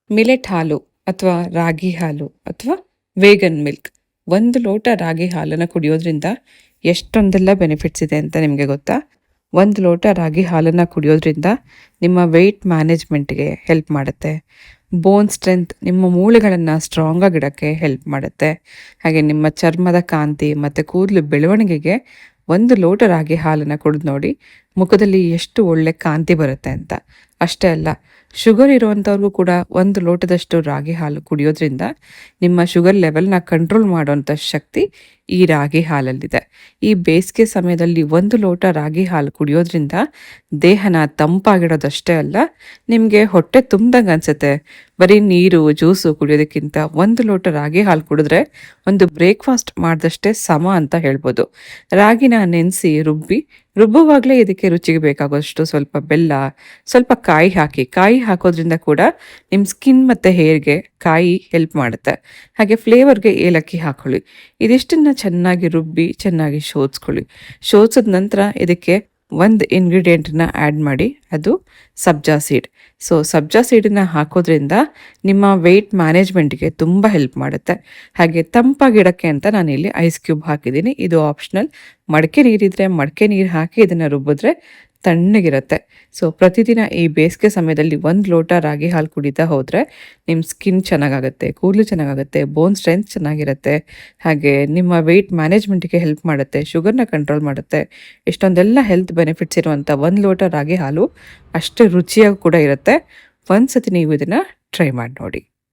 Millet ಹಾಲು ಅಥವಾ ರಾಗಿ ಹಾಲು ಅಥವಾ ವೇಗನ್ ಮಿಲ್ಕ್. 1 ಲೋಟ ರಾಗಿ ಹಾಲನ್ನು ಕುಡಿಯೋದ್ರಿಂದ ಎಷ್ಟೊಂದೆಲ್ಲ ಬೆನಿಫಿಟ್ಸ್ ಇದೆ ಅಂತ ನಿಮಗೆ ಗೊತ್ತಾ? 1 ಲೋಟ ರಾಗಿ ಹಾಲನ್ನು ಕುಡಿಯೋದ್ರಿಂದ ನಿಮ್ಮ ವೆಯ್ಟ್ ಮ್ಯಾನೇಜ್ಮೆಂಟ್ಗೆ ಹೆಲ್ಪ್ ಮಾಡುತ್ತೆ. ಬೋನ್ ಸ್ಟ್ರೆಂತ್, ನಿಮ್ಮ ಮೂಳೆಗಳನ್ನು ಸ್ಟ್ರಾಂಗ್ ಆಗಿಡೋಕ್ಕೆ ಹೆಲ್ಪ್ ಮಾಡುತ್ತೆ. ಹಾಗೆ ನಿಮ್ಮ ಚರ್ಮದ ಕಾಂತಿ ಮತ್ತು ಕೂದಲು ಬೆಳವಣಿಗೆಗೆ 1 ಲೋಟ ರಾಗಿ ಹಾಲನ್ನು ಕುಡಿದು ನೋಡಿ, ಮುಖದಲ್ಲಿ ಎಷ್ಟು ಒಳ್ಳೆ ಕಾಂತಿ ಬರುತ್ತೆ ಅಂತ. ಅಷ್ಟೇ ಅಲ್ಲ, ಶುಗರ್ ಇರುವಂಥವ್ರಿಗೂ ಕೂಡ 1 ಲೋಟದಷ್ಟು ರಾಗಿ ಹಾಲು ಕುಡಿಯೋದ್ರಿಂದ ನಿಮ್ಮ ಶುಗರ್ ಲೆವೆಲ್ನ ಕಂಟ್ರೋಲ್ ಮಾಡುವಂಥ ಶಕ್ತಿ ಈ ರಾಗಿ ಹಾಲಲ್ಲಿದೆ. ಈ ಬೇಸಿಗೆ ಸಮಯದಲ್ಲಿ 1 ಲೋಟ ರಾಗಿ ಹಾಲು ಕುಡಿಯೋದ್ರಿಂದ ದೇಹನ ತಂಪಾಗಿಡೋದಷ್ಟೇ ಅಲ್ಲ, ನಿಮಗೆ ಹೊಟ್ಟೆ ತುಂಬ್ದಂಗೆ ಅನಿಸುತ್ತೆ. ಬರೀ ನೀರು ಜ್ಯೂಸು ಕುಡಿಯೋದಕ್ಕಿಂತ 1 ಲೋಟ ರಾಗಿ ಹಾಲು ಕುಡಿದ್ರೆ ಒಂದು ಬ್ರೇಕ್ಫಾಸ್ಟ್ ಮಾಡಿದಷ್ಟೇ ಸಮ ಅಂತ ಹೇಳ್ಬೋದು. ರಾಗಿನ ನೆನೆಸಿ ರುಬ್ಬುವಾಗಲೇ ಇದಕ್ಕೆ ರುಚಿಗೆ ಬೇಕಾಗೋಷ್ಟು ಸ್ವಲ್ಪ ಬೆಲ್ಲ, ಸ್ವಲ್ಪ ಕಾಯಿ ಹಾಕೋದ್ರಿಂದ ಕೂಡ ನಿಮ್ಮ ಸ್ಕಿನ್ ಮತ್ತು ಹೇರ್ಗೆ ಕಾಯಿ ಹೆಲ್ಪ್ ಮಾಡುತ್ತೆ. ಹಾಗೆ ಫ್ಲೇವರ್ಗೆ ಏಲಕ್ಕಿ ಹಾಕೊಳ್ಳಿ. ಇದಿಷ್ಟನ್ನು ಚೆನ್ನಾಗಿ ರುಬ್ಬಿ ಚೆನ್ನಾಗಿ ಶೋಧಿಸಿದ ನಂತರ ಇದಕ್ಕೆ ಒಂದು ಇಂಗ್ರೀಡಿಯೆಂಟನ್ನ ಆ್ಯಡ್ ಮಾಡಿ, ಅದು ಸಬ್ಜಾ ಸೀಡ್. ಸಬ್ಜಾ ಸೀಡನ್ನ ಹಾಕೋದ್ರಿಂದ ನಿಮ್ಮ ವೆಯ್ಟ್ ಮ್ಯಾನೇಜ್ಮೆಂಟ್ಗೆ ತುಂಬ ಹೆಲ್ಪ್ ಮಾಡುತ್ತೆ. ಹಾಗೆ ತಂಪಾಗಿಡೋಕ್ಕೆ ಅಂತ ನಾನಿಲ್ಲಿ ಐಸ್ ಕ್ಯೂಬ್ ಹಾಕಿದ್ದೀನಿ. ಇದು ಆಪ್ಷನಲ್. ಮಡಕೆ ನೀರಿದ್ರೆ ಮಡಕೆ ನೀರು ಹಾಕಿ ಇದನ್ನು ರುಬ್ಬಿದ್ರೆ ತಣ್ಣಗಿರುತ್ತೆ. ಪ್ರತಿದಿನ ಈ ಬೇಸಿಗೆ ಸಮಯದಲ್ಲಿ 1 ಲೋಟ ರಾಗಿ ಹಾಲು ಕುಡಿತಾ ಹೋದರೆ ನಿಮ್ಮ ಸ್ಕಿನ್ ಚೆನ್ನಾಗಾಗುತ್ತೆ, ಕೂದಲು ಚೆನ್ನಾಗಾಗುತ್ತೆ, ಬೋನ್ ಸ್ಟ್ರೆಂತ್ ಚೆನ್ನಾಗಿರುತ್ತೆ. ಹಾಗೆ ನಿಮ್ಮ ವೆಯ್ಟ್ ಮ್ಯಾನೇಜ್ಮೆಂಟಿಗೆ ಹೆಲ್ಪ್ ಮಾಡುತ್ತೆ, ಶುಗರ್ನ ಕಂಟ್ರೋಲ್ ಮಾಡುತ್ತೆ. ಇಷ್ಟೊಂದೆಲ್ಲ ಹೆಲ್ತ್ ಬೆನಿಫಿಟ್ಸ್ ಇರುವಂಥ 1 ಲೋಟ ರಾಗಿ ಹಾಲು ಅಷ್ಟೇ ರುಚಿಯಾಗಿ ಕೂಡ ಇರುತ್ತೆ. ಒಂದು ಸತಿ ನೀವು ಇದನ್ನು ಟ್ರೈ ಮಾಡಿ ನೋಡಿ.